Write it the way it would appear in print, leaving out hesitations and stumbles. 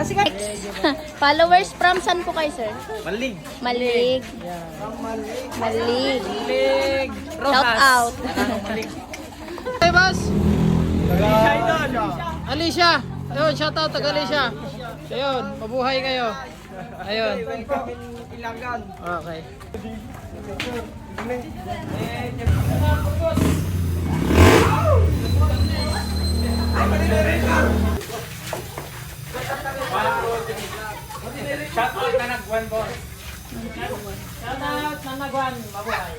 sige. Followers from saan po kayo, sir? Malig. Malig. Malig. Malig. Shout out. Malig. Hey, boss. Alicia idol. Alicia. Ayun, shout out taga Alicia. Ayun, mabuhay kayo. Ayun. Ilangan. Okay. Shout out na nagwan boss. Shout out na nagwan. Mabuhay.